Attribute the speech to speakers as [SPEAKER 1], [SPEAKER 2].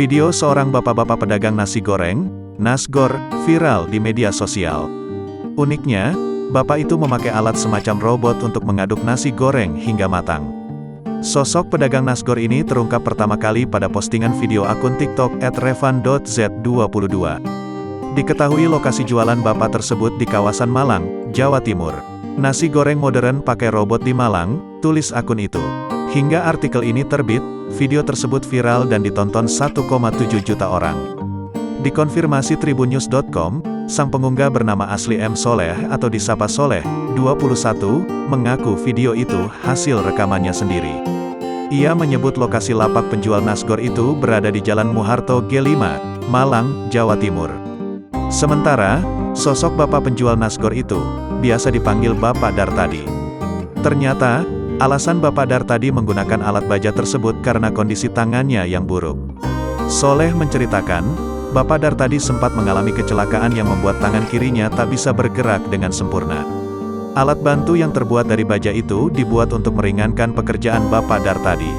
[SPEAKER 1] Video seorang bapak-bapak pedagang nasi goreng, nasgor, viral di media sosial. Uniknya, bapak itu memakai alat semacam robot untuk mengaduk nasi goreng hingga matang. Sosok pedagang nasgor ini terungkap pertama kali pada postingan video akun TikTok @revan.z22. Diketahui lokasi jualan bapak tersebut di kawasan Malang, Jawa Timur. Nasi goreng modern pakai robot di Malang, tulis akun itu. Hingga artikel ini terbit, video tersebut viral dan ditonton 1,7 juta orang. Dikonfirmasi tribunnews.com, sang pengunggah bernama asli M. Soleh atau disapa Soleh, 21, mengaku video itu hasil rekamannya sendiri. Ia menyebut lokasi lapak penjual nasgor itu berada di Jalan Muharto G5, Malang, Jawa Timur. Sementara, sosok bapak penjual nasgor itu, biasa dipanggil Bapak Dartadi. Ternyata, alasan Bapak Dartadi menggunakan alat baja tersebut karena kondisi tangannya yang buruk. Soleh menceritakan, Bapak Dartadi sempat mengalami kecelakaan yang membuat tangan kirinya tak bisa bergerak dengan sempurna. Alat bantu yang terbuat dari baja itu dibuat untuk meringankan pekerjaan Bapak Dartadi.